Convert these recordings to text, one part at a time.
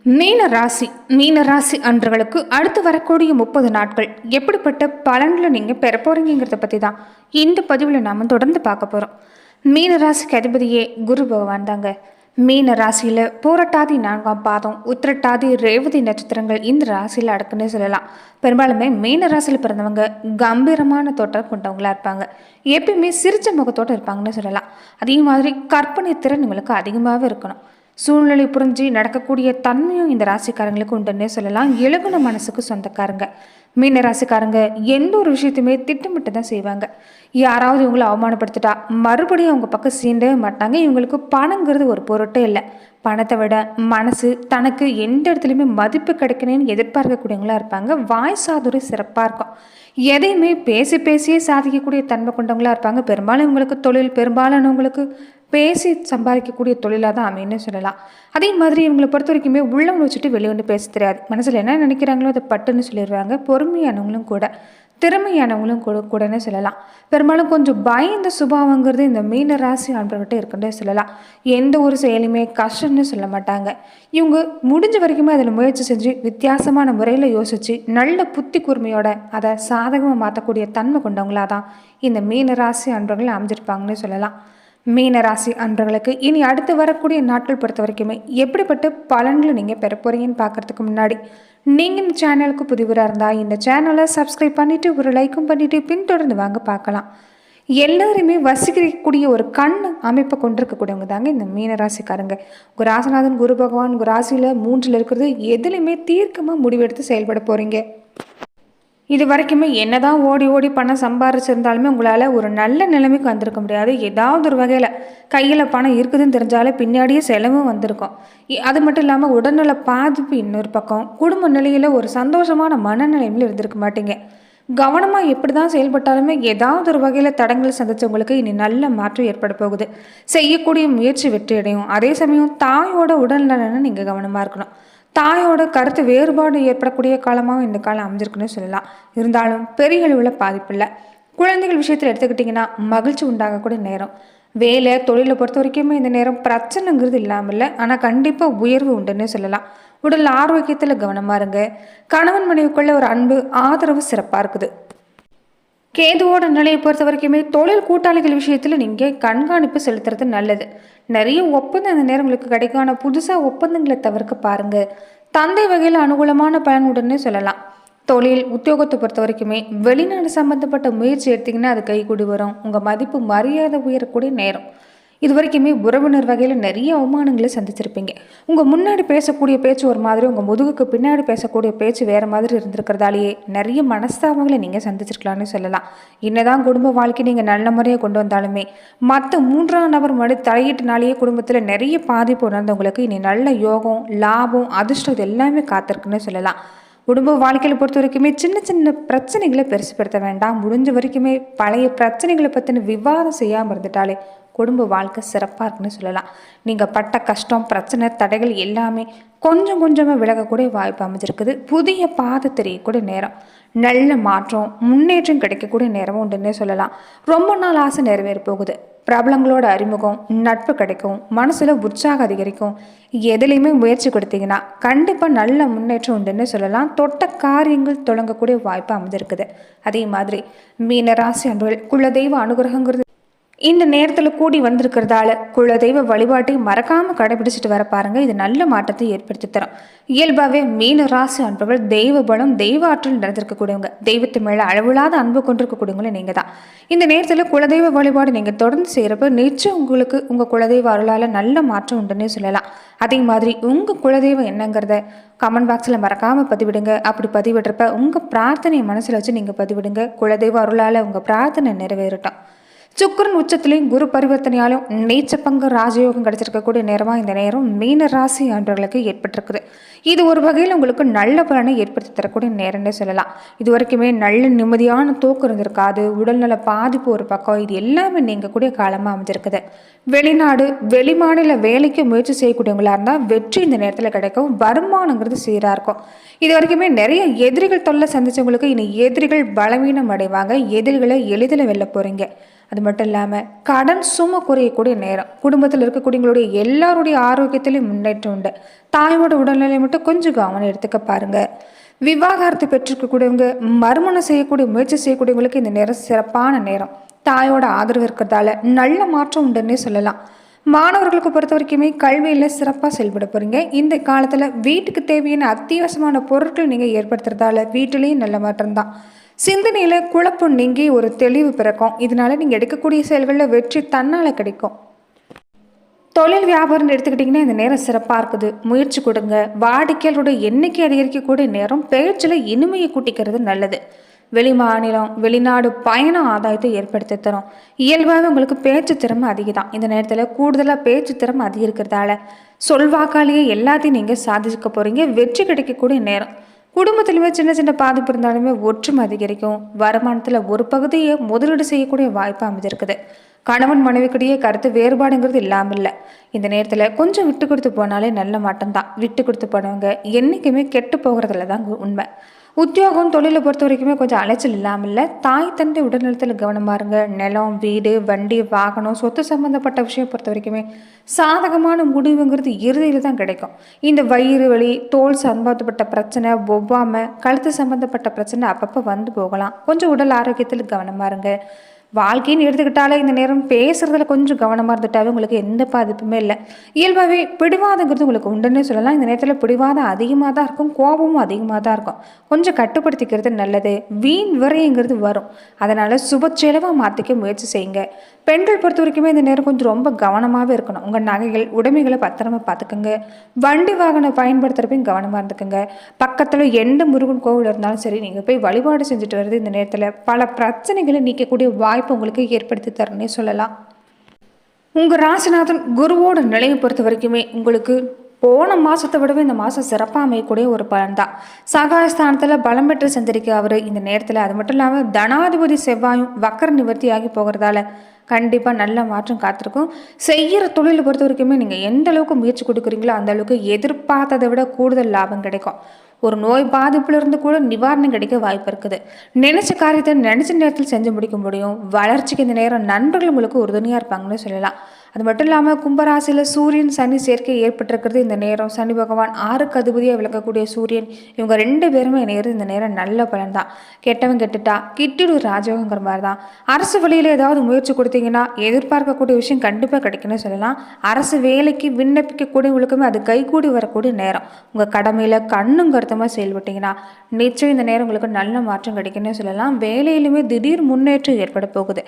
மீன ராசி அன்றர்களுக்கு அடுத்து வரக்கூடிய 30 நாட்கள் எப்படிப்பட்ட பலன்களை நீங்கள் பெற போறீங்கிறத பற்றி தான் இந்த பதிவில் நாம் தொடர்ந்து பார்க்க போகிறோம். மீன ராசிக்கு அதிபதியே குரு பகவான் தாங்க. மீன ராசியில் பூரட்டாதி 4ஆம் பாதம், உத்திரட்டாதி, ரேவதி நட்சத்திரங்கள் இந்த ராசியில் அடக்குன்னு சொல்லலாம். பெரும்பாலுமே மீன ராசியில் பிறந்தவங்க கம்பீரமான தோட்டம் கொண்டவங்களா இருப்பாங்க. எப்பயுமே சிரிச்ச முகத்தோடு இருப்பாங்கன்னு சொல்லலாம். அதே மாதிரி கற்பனை திறன் உங்களுக்கு அதிகமாகவே இருக்கணும். சூழ்நிலை புரிஞ்சு நடக்கக்கூடிய தன்மையும் இந்த ராசிக்காரங்களுக்கு உண்டுன்னே சொல்லலாம். இலகுன மனசுக்கு சொந்தக்காரங்க மீன ராசிக்காரங்க எந்த ஒரு விஷயத்தையுமே திட்டமிட்டு தான் செய்வாங்க. யாராவது இவங்களை அவமானப்படுத்திட்டா மறுபடியும் அவங்க பக்கம் சீண்டவே மாட்டாங்க. இவங்களுக்கு பணங்கிறது ஒரு பொருட்டே இல்லை. பணத்தை விட மனசு தனக்கு எந்த இடத்துலையுமே மதிப்பு கிடைக்கணும்னு எதிர்பார்க்கக்கூடியவங்களா இருப்பாங்க. வாய் சாதுரியம் சிறப்பாக இருக்கும். எதையுமே பேசி பேசியே சாதிக்கக்கூடிய தன்மை கொண்டவங்களா இருப்பாங்க. பெரும்பாலும் இவங்களுக்கு தொழில் பெரும்பாலானவங்களுக்கு பேசி சம்பாதிக்கக்கூடிய தொழிலாக தான் அமைன்னு சொல்லலாம். அதே மாதிரி இவங்களை பொறுத்த வரைக்குமே உள்ளவங்க வச்சுட்டு வெளியே வந்து பேச தெரியாது. மனசில் என்ன நினைக்கிறாங்களோ அதை பட்டுன்னு சொல்லிடுவாங்க. பொறுமையானவங்களும் கூட, திறமையானவங்களும் கூடன்னு சொல்லலாம். பெரும்பாலும் கொஞ்சம் பயந்த சுபாவங்கிறது இந்த மீன ராசி அன்பர்கிட்ட இருக்குன்னு சொல்லலாம். எந்த ஒரு செயலுமே கஷ்டம்னு சொல்ல மாட்டாங்க. இவங்க முடிஞ்ச வரைக்குமே அதில் முயற்சி செஞ்சு வித்தியாசமான முறையில் யோசித்து நல்ல புத்தி கூர்மையோட அதை சாதகமாக மாற்றக்கூடிய தன்மை கொண்டவங்களாக தான் இந்த மீன ராசி அன்பர்கள் அமைஞ்சிருப்பாங்கன்னு சொல்லலாம். மீன ராசி அன்பர்களுக்கு இனி அடுத்து வரக்கூடிய நாட்கள் பொறுத்த வரைக்குமே எப்படிப்பட்ட பலன்களை நீங்கள் பெற போறீங்கன்னு பார்க்கறதுக்கு முன்னாடி நீங்கள் இந்த சேனலுக்கு புதிவராக இருந்தால் இந்த சேனலை சப்ஸ்கிரைப் பண்ணிவிட்டு ஒரு லைக்கும் பண்ணிவிட்டு பின்தொடர்ந்து வாங்க பார்க்கலாம். எல்லாருமே வசிக்கக்கூடிய ஒரு கண் அமைப்பை கொண்டிருக்கக்கூடியவங்க தாங்க இந்த மீனராசிக்காரங்க. ஒரு ராசிநாதன் குரு பகவான் ஒரு ராசியில் 3ல் இருக்கிறது எதுலையுமே தீர்க்கமாக முடிவெடுத்து செயல்பட போகிறீங்க. இது வரைக்குமே என்னதான் ஓடி ஓடி பணம் சம்பாரிச்சிருந்தாலுமே உங்களால் ஒரு நல்ல நிலைமைக்கு வந்திருக்க முடியாது. ஏதாவது ஒரு வகையில் கையில் பணம் இருக்குதுன்னு தெரிஞ்சாலே பின்னாடியே செலவும் வந்திருக்கும். அது மட்டும் இல்லாமல் உடல்நல பாதிப்பு இன்னொரு பக்கம், குடும்ப நிலையில் ஒரு சந்தோஷமான மனநிலைமையில் இருந்திருக்க மாட்டீங்க. கவனமாக எப்படி தான் செயல்பட்டாலுமே ஏதாவது ஒரு வகையில் தடங்கள் சந்தித்தவங்களுக்கு இனி நல்ல மாற்றம் ஏற்பட போகுது. செய்யக்கூடிய முயற்சி வெற்றியடையும். அதே சமயம் தாயோட உடல்நலனை நீங்கள் கவனமாக இருக்கணும். தாயோட கருத்து வேறுபாடு ஏற்படக்கூடிய காலமாகவும் இந்த காலம் அமைஞ்சிருக்குன்னு சொல்லலாம். இருந்தாலும் பெரிய அளவில் பாதிப்பு இல்லை. குழந்தைகள் விஷயத்தில் எடுத்துக்கிட்டிங்கன்னா மகிழ்ச்சி உண்டாகக்கூடிய நேரம். வேலை தொழிலை பொறுத்த வரைக்குமே இந்த நேரம் பிரச்சனைங்கிறது இல்லாமல் இல்லை, ஆனால் கண்டிப்பாக உயர்வு உண்டுன்னு சொல்லலாம். உடல் ஆரோக்கியத்தில் கவனமாக இருங்க. கணவன் மனைவிக்குள்ள ஒரு அன்பு ஆதரவு சிறப்பாக இருக்குது. கேதுவோட நிலையை பொறுத்த வரைக்குமே தொழில் கூட்டாளிகள் விஷயத்தில் நீங்கள் கண்காணிப்பு செலுத்துறது நல்லது. நிறைய ஒப்பந்தம் அந்த நேரம் உங்களுக்கு கிடைக்கும். ஆனால் புதுசாக ஒப்பந்தங்களை தவிர்க்க பாருங்கள். தந்தை வகையில் அனுகூலமான பலன் உடனே சொல்லலாம். தொழில் உத்தியோகத்தை பொறுத்த வரைக்குமே வெளிநாடு சம்மந்தப்பட்ட முயற்சி எடுத்திங்கன்னா அது கைகூடி வரும். உங்கள் மதிப்பு மரியாதை உயரக்கூடிய நேரம். இது வரைக்குமே உறவினர் வகையில் நிறைய அவமானங்களை சந்திச்சிருப்பீங்க. உங்கள் முன்னாடி பேசக்கூடிய பேச்சு ஒரு மாதிரி, உங்கள் முதுகுக்கு பின்னாடி பேசக்கூடிய பேச்சு வேறு மாதிரி இருந்திருக்கிறதாலேயே நிறைய மனஸ்தாபங்களை நீங்கள் சந்திச்சிருக்கலாம்னு சொல்லலாம். என்னதான் குடும்ப வாழ்க்கை நீங்கள் நல்ல முறையாக கொண்டு வந்தாலுமே மற்ற 3ஆம் நபர் மறுபடி தலையீட்டுனாலேயே குடும்பத்தில் நிறைய பாதிப்பு உணர்ந்தவங்களுக்கு இனி நல்ல யோகம், லாபம், அதிர்ஷ்டம் இது எல்லாமே காத்திருக்குன்னு சொல்லலாம். குடும்ப வாழ்க்கையில் பொறுத்த வரைக்குமே சின்ன சின்ன பிரச்சனைகளை பெருசுப்படுத்த வேண்டாம். முடிஞ்ச வரைக்குமே பழைய பிரச்சனைகளை பற்றின விவாதம் செய்யாமல் இருந்துட்டாலே குடும்ப வாழ்க்கை சிறப்பாக இருக்குன்னு சொல்லலாம். நீங்கள் பட்ட கஷ்டம், பிரச்சனை, தடைகள் எல்லாமே கொஞ்சம் கொஞ்சமாக விலகக்கூடிய வாய்ப்பு அமைஞ்சிருக்குது. புதிய பாதை தெரியக்கூடிய நேரம். நல்ல மாற்றம், முன்னேற்றம் கிடைக்கக்கூடிய நேரமும் உண்டுன்னே சொல்லலாம். ரொம்ப நாள் ஆசை நிறைவேற போகுது. பிரபலங்களோட அறிமுகம், நட்பு கிடைக்கும். மனசில் உற்சாகம் அதிகரிக்கும். எதுலேயுமே முயற்சி கொடுத்தீங்கன்னா கண்டிப்பாக நல்ல முன்னேற்றம் உண்டுன்னு சொல்லலாம். தொட்ட காரியங்கள் தொடங்கக்கூடிய வாய்ப்பு அமைஞ்சிருக்குது. அதே மாதிரி மீனராசி அன்பர்கள் குலதெய்வ அனுகிரகங்கிறது இந்த நேரத்தில் கூடி வந்திருக்கிறதால குலதெய்வ வழிபாட்டையும் மறக்காமல் கடைபிடிச்சிட்டு வர பாருங்கள். இது நல்ல மாற்றத்தை ஏற்படுத்தி தரும். இயல்பாகவே மீன ராசி அன்பர்கள் தெய்வ பலம், தெய்வ ஆற்றல் நடந்திருக்கக்கூடியவங்க. தெய்வத்து மேலே அளவில்லாத அன்பு கொண்டிருக்கக்கூடியவங்களே நீங்கள் தான். இந்த நேரத்தில் குலதெய்வ வழிபாடு நீங்கள் தொடர்ந்து செய்கிறப்ப நிச்சயம் உங்களுக்கு உங்கள் குலதெய்வ அருளால் நல்ல மாற்றம் உண்டுன்னு சொல்லலாம். அதே மாதிரி உங்கள் குலதெய்வம் என்னங்கிறத கமெண்ட் பாக்ஸில் மறக்காமல் பதிவிடுங்க. அப்படி பதிவிடுறப்ப உங்கள் பிரார்த்தனையை மனசில் வச்சு நீங்கள் பதிவிடுங்க. குலதெய்வ அருளால் உங்கள் பிரார்த்தனை நிறைவேறட்டும். சுக்கிரன் உச்சத்திலையும் குரு பரிவர்த்தனையாலும் நீச்ச பங்கு ராஜயோகம் கிடைச்சிருக்கக்கூடிய நேரமாக இந்த நேரம் மீன ராசி அன்பர்களுக்கு ஏற்பட்டிருக்குது. இது ஒரு வகையில் உங்களுக்கு நல்ல பலனை ஏற்படுத்தி தரக்கூடிய நேரம்னே சொல்லலாம். இது வரைக்குமே நல்ல நிம்மதியான தூக்கம் இருந்திருக்காது. உடல்நல பாதிப்பு ஒரு பக்கம், இது எல்லாமே நீங்கக்கூடிய காலமாக அமைஞ்சிருக்குது. வெளிநாடு வெளிமாநில வேலைக்கு முயற்சி செய்யக்கூடியவங்களா இருந்தால் வெற்றி இந்த நேரத்தில் கிடைக்கும். வருமானங்கிறது சீராக இருக்கும். இது வரைக்குமே நிறைய எதிரிகள் தொல்லை சந்திச்சவங்களுக்கு இனி எதிரிகள் பலவீனம் அடைவாங்க. எதிரிகளை எளிதில் வெல்ல போகிறீங்க. அது மட்டும் இல்லாமல் கடன் சுமை குறையக்கூடிய நேரம். குடும்பத்தில் இருக்கக்கூடியவங்களுடைய எல்லாருடைய ஆரோக்கியத்திலையும் முன்னேற்றம் உண்டு. தாயோட உடல்நிலை மட்டும் கொஞ்சம் கவனம் எடுத்துக்க பாருங்க. விவாகரத்து பெற்றிருக்கக்கூடியவங்க, மறுமணம் செய்யக்கூடிய முயற்சி செய்யக்கூடியவங்களுக்கு இந்த நேரம் சிறப்பான நேரம். தாயோட ஆதரவு இருக்கிறதால நல்ல மாற்றம் உண்டுன்னே சொல்லலாம். மாணவர்களுக்கு பொறுத்த வரைக்குமே கல்வியில் சிறப்பாக செயல்பட போகிறீங்க. இந்த காலத்தில் வீட்டுக்கு தேவையான அத்தியாவசியமான பொருட்கள் நீங்கள் ஏற்படுத்துறதால வீட்டிலையும் நல்ல மாற்றம் தான். சிந்தனையில் குழப்பம் நீங்கி ஒரு தெளிவு பிறக்கும். இதனால நீங்கள் எடுக்கக்கூடிய செயல்களில் வெற்றி தன்னால் கிடைக்கும். தொழில் வியாபாரம் எடுத்துக்கிட்டிங்கன்னா இந்த நேரம் சிறப்பாக இருக்குது. முயற்சி கொடுங்க. வாடிக்கையாளரோட எண்ணிக்கை அதிகரிக்கக்கூடிய நேரம். பேச்சில் இனிமையை கூட்டிக்கிறது நல்லது. வெளி மாநிலம் வெளிநாடு பயணம் ஆதாயத்தை ஏற்படுத்தி தரும். இயல்பாகவே உங்களுக்கு பேச்சு திறமை அதிகம் தான். இந்த நேரத்தில் கூடுதலாக பேச்சு திறமை அதிகரிக்கிறதால சொல்வாக்காலேயே எல்லாத்தையும் நீங்கள் சாதிக்க போகிறீங்க. வெற்றி கிடைக்கக்கூடிய நேரம். குடும்பத்திலுமே சின்ன சின்ன பாதிப்பு இருந்தாலுமே ஒற்றுமை அதிகரிக்கும். வருமானத்தில் ஒரு பகுதியை முதலீடு செய்யக்கூடிய வாய்ப்பு அமைஞ்சிருக்குது. கணவன் மனைவிக்கிடையே கருத்து வேறுபாடுங்கிறது இல்லாமல் இல்லை. இந்த நேரத்தில் கொஞ்சம் விட்டு கொடுத்து போனாலே நல்ல மாட்டம் தான். விட்டு கொடுத்து போனவங்க என்றைக்குமே கெட்டு போகிறதுல தான் உண்மை. உத்தியோகம் தொழிலை பொறுத்த வரைக்குமே கொஞ்சம் அலைச்சல் இல்லாமல் இல்லை. தாய் தந்தை உடல்நலத்தில் கவனமாக இருங்க. நிலம் வீடு வண்டி வாகனம் சொத்து சம்மந்தப்பட்ட விஷயம் பொறுத்த வரைக்குமே சாதகமான முடிவுங்கிறது இறுதியில் தான் கிடைக்கும். இந்த வயிறு வலி தோல் சம்பந்தப்பட்ட பிரச்சனை ஒவ்வாமை கழுத்து சம்மந்தப்பட்ட பிரச்சனை அப்பப்போ வந்து போகலாம். கொஞ்சம் உடல் ஆரோக்கியத்தில் கவனமாக இருங்க. வாழ்க்கைன்னு எடுத்துக்கிட்டாலே இந்த நேரம் பேசுறதுல கொஞ்சம் கவனமாக இருந்துட்டாவே உங்களுக்கு எந்த பாதிப்புமே இல்லை. இயல்பாகவே பிடிவாதங்கிறது உங்களுக்கு உண்டுன்னே சொல்லலாம். இந்த நேரத்தில் பிடிவாதம் அதிகமாக தான் இருக்கும். கோபமும் அதிகமாக தான் இருக்கும். கொஞ்சம் கட்டுப்படுத்திக்கிறது நல்லது. வீண் விரைங்கிறது வரும். அதனால் சுப செலவாக மாற்றிக்க முயற்சி செய்யுங்க. பெண்கள் பொறுத்த வரைக்குமே இந்த நேரம் கொஞ்சம் ரொம்ப கவனமாகவே இருக்கணும். உங்கள் நகைகள் உடைமைகளை பத்திரமா பார்த்துக்குங்க. வண்டி வாகனம் பயன்படுத்துகிறப்பையும் கவனமாக இருந்துக்குங்க. பக்கத்தில் எந்த முருகன் கோவில் இருந்தாலும் சரி, நீங்கள் போய் வழிபாடு செஞ்சுட்டு வருது இந்த நேரத்தில் பல பிரச்சனைகளை நீக்கக்கூடிய வாய்ப்பு உங்களுக்கு ஏற்படுத்தி தரணுன்னே சொல்லலாம். உங்கள் ராசிநாதன் குருவோட நிலையை பொறுத்த வரைக்குமே உங்களுக்கு போன மாதத்தை விடவே இந்த மாதம் சிறப்பாக அமையக்கூடிய ஒரு பலன் தான். சகாயஸ்தானத்தில் பலம் பெற்று சந்திரிக்க அவர் இந்த நேரத்தில். அது மட்டும் இல்லாமல் தனாதிபதி செவ்வாயும் வக்கர நிவர்த்தியாகி போகிறதால கண்டிப்பாக நல்ல மாற்றம் காத்திருக்கும். செய்கிற தொழிலை பொறுத்த வரைக்குமே நீங்கள் எந்த அளவுக்கு முயற்சி கொடுக்குறீங்களோ அந்த அளவுக்கு எதிர்பார்த்ததை விட கூடுதல் லாபம் கிடைக்கும். ஒரு நோய் பாதிப்புலேருந்து கூட நிவாரணம் கிடைக்க வாய்ப்பு இருக்குது. நினைச்ச காரியத்தை நினைச்ச நேரத்தில் செஞ்சு முடிக்க முடியும். வளர்ச்சிக்கு இந்த நேரம் நண்பர்கள் உங்களுக்கு உறுதுணையாக இருப்பாங்கன்னு சொல்லலாம். அது மட்டும் இல்லாமல் கும்பராசியில் சூரியன் சனி சேர்க்கை ஏற்பட்டிருக்கிறது இந்த நேரம். சனி பகவான் 6க்கு அதிபதியாக விளக்கக்கூடிய சூரியன், இவங்க 2 பேருமே இணையிறது இந்த நேரம் நல்ல பலன் தான். கெட்டவன் கெட்டுட்டா கிட்டிடு ராஜாங்கிற மாதிரி தான். அரசு வழியில் ஏதாவது முயற்சி கொடுத்தீங்கன்னா எதிர்பார்க்கக்கூடிய விஷயம் கண்டிப்பாக கிடைக்குன்னு சொல்லலாம். அரசு வேலைக்கு விண்ணப்பிக்கக்கூடியவங்களுக்குமே அது கைகூடி வரக்கூடிய நேரம். உங்கள் கடமையில் கண்ணும் கருத்தமாக செயல்பட்டீங்கன்னா நிச்சயம் இந்த நேரம் உங்களுக்கு நல்ல மாற்றம் கிடைக்குன்னு சொல்லலாம். வேலையிலுமே திடீர் முன்னேற்றம் ஏற்பட போகுது.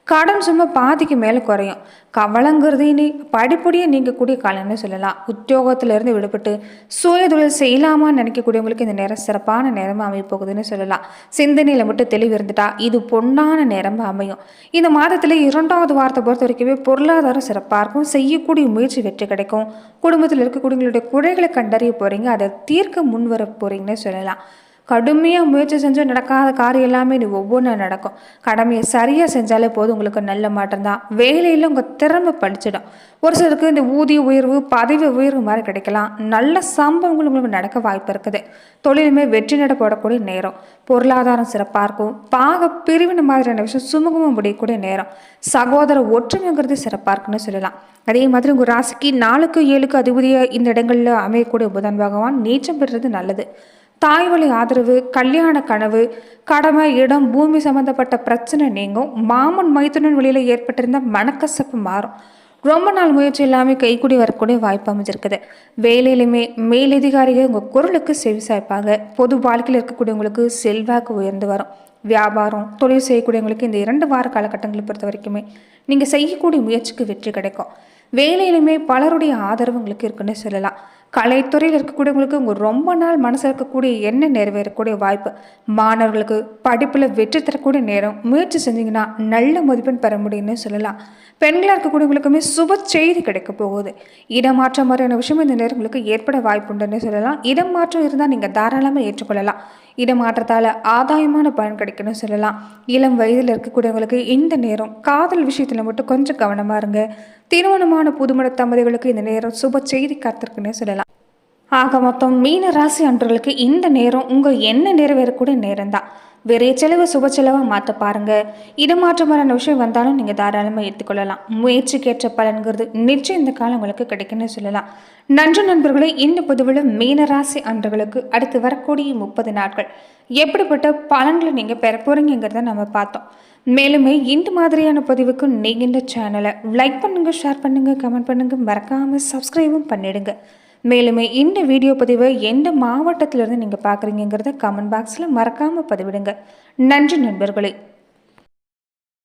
கடன் சும்மா பாதிக்கு மேலே குறையும். கவலைங்கிறது இனி படிப்படியாக நீங்கக்கூடிய காலம்னு சொல்லலாம். உத்தியோகத்திலேருந்து விடுபட்டு சுய தொழில் செய்யலாமான்னு நினைக்கக்கூடியவங்களுக்கு இந்த நேரம் சிறப்பான நேரமாக அமைய போகுதுன்னு சொல்லலாம். சிந்தனையில் மட்டும் தெளிவு இருந்துட்டா இது பொன்னான நேரமாக அமையும். இந்த மாதத்தில் 2வது வாரத்தை பொறுத்த வரைக்குமே பொருளாதாரம் சிறப்பாக இருக்கும். செய்யக்கூடிய முயற்சி வெற்றி கிடைக்கும். குடும்பத்தில் இருக்கக்கூடியவங்களுடைய குறைகளை கண்டறிய போகிறீங்க. அதை தீர்க்க முன்வர போகிறீங்கன்னு சொல்லலாம். கடுமையாக முயற்சி செஞ்சு நடக்காத காரியம் எல்லாமே நீ ஒவ்வொன்றும் நடக்கும். கடமையை சரியாக செஞ்சாலே போதும், உங்களுக்கு நல்ல மாற்றம் தான். வேலையில் உங்கள் திறமை படிச்சிடும். ஒரு சிலருக்கு இந்த ஊதிய உயர்வு பதவி உயர்வு மாதிரி கிடைக்கலாம். நல்ல சம்பவங்கள் உங்களுக்கு நடக்க வாய்ப்பு இருக்குது. தொழிலுமே வெற்றி நட போடக்கூடிய நேரம். பொருளாதாரம் சிறப்பாக இருக்கும். பாக பிரிவினை மாதிரியான விஷயம் சுமூகமாக முடியக்கூடிய நேரம். சகோதர ஒற்றுமைங்கிறது சிறப்பாக இருக்குன்னு சொல்லலாம். அதே மாதிரி உங்கள் ராசிக்கு 4க்கு 7க்கு அதிபதியாக இந்த இடங்களில் அமையக்கூடிய புதன் பகவான் நீச்சம் பெறுறது நல்லது. தாய் வழி ஆதரவு, கல்யாண கனவு, கடமை இடம் பூமி சம்பந்தப்பட்ட பிரச்சனை நீங்கும். மாமன் மைத்துனன் வழியில் ஏற்பட்டிருந்த மனக்கசப்பு மாறும். ரொம்ப நாள் முயற்சி எல்லாமே கைக்கூடி வரக்கூடிய வாய்ப்பு அமைஞ்சிருக்குது. வேலையிலுமே மேலதிகாரிகள் உங்கள் குரலுக்கு செவி சாய்ப்பாங்க. பொது வாழ்க்கையில் இருக்கக்கூடியவங்களுக்கு செல்வாக்கு உயர்ந்து வரும். வியாபாரம் தொழில் செய்யக்கூடியவங்களுக்கு இந்த 2 வார காலகட்டங்களை பொறுத்த வரைக்குமே நீங்கள் செய்யக்கூடிய முயற்சிக்கு வெற்றி கிடைக்கும். வேலையிலுமே பலருடைய ஆதரவு உங்களுக்கு இருக்குன்னு சொல்லலாம். கலைத்துறையில் இருக்கக்கூடியவங்களுக்கு உங்கள் ரொம்ப நாள் மனசில் இருக்கக்கூடிய எண்ணம் நிறைவேறக்கூடிய வாய்ப்பு. மாணவர்களுக்கு படிப்பில் வெற்றி தரக்கூடிய நேரம். முயற்சி செஞ்சிங்கன்னா நல்ல மதிப்பெண் பெற முடியும்னு சொல்லலாம். பெண்களாக இருக்கக்கூடியவங்களுக்குமே சுப செய்தி கிடைக்க போகுது. இடமாற்றம் மாதிரியான விஷயம் இந்த நேரம் உங்களுக்கு ஏற்பட வாய்ப்பு உண்டுன்னு சொல்லலாம். இடமாற்றம் இருந்தால் நீங்கள் தாராளமாக ஏற்றுக்கொள்ளலாம். இடமாற்றத்தால் ஆதாயமான பலன் கிடைக்குன்னு சொல்லலாம். இளம் வயதில் இருக்கக்கூடியவங்களுக்கு இந்த நேரம் காதல் விஷயத்தில் மட்டும் கொஞ்சம் கவனமாக இருங்க. திருமணமான புதுமண தம்பதிகளுக்கு இந்த நேரம் சுப செய்தி காத்திருக்குன்னு சொல்லலாம். ஆக மொத்தம் மீன ராசி அன்றர்களுக்கு இந்த நேரம் உங்கள் என்ன நிறைவேறக்கூடிய நேரம் தான். விரைய செலவு சுப செலவாக மாற்ற பாருங்கள். இடமாற்றமான விஷயம் வந்தாலும் நீங்கள் தாராளமாக ஏற்றுக்கொள்ளலாம். முயற்சிக்கேற்ற பலன்கிறது நிச்சயம் இந்த காலம் உங்களுக்கு கிடைக்குன்னு சொல்லலாம். நன்றி நண்பர்களே. இந்த பொதுவில் மீனராசி அன்பர்களுக்கு அடுத்து வரக்கூடிய 30 நாட்கள் எப்படிப்பட்ட பலன்களை நீங்கள் பெற போகிறீங்கிறத நம்ம பார்த்தோம். மேலுமே இந்த மாதிரியான பதிவுக்கு நீங்கள் இந்த சேனலை லைக் பண்ணுங்கள், ஷேர் பண்ணுங்கள், கமெண்ட் பண்ணுங்கள், மறக்காமல் சப்ஸ்கிரைபும் பண்ணிடுங்க. மேலுமே இந்த வீடியோ பதிவை எந்த மாவட்டத்திலிருந்து நீங்கள் பார்க்குறீங்கிறத கமெண்ட் பாக்ஸில் மறக்காமல் பதிவிடுங்க. நன்றி நண்பர்களே.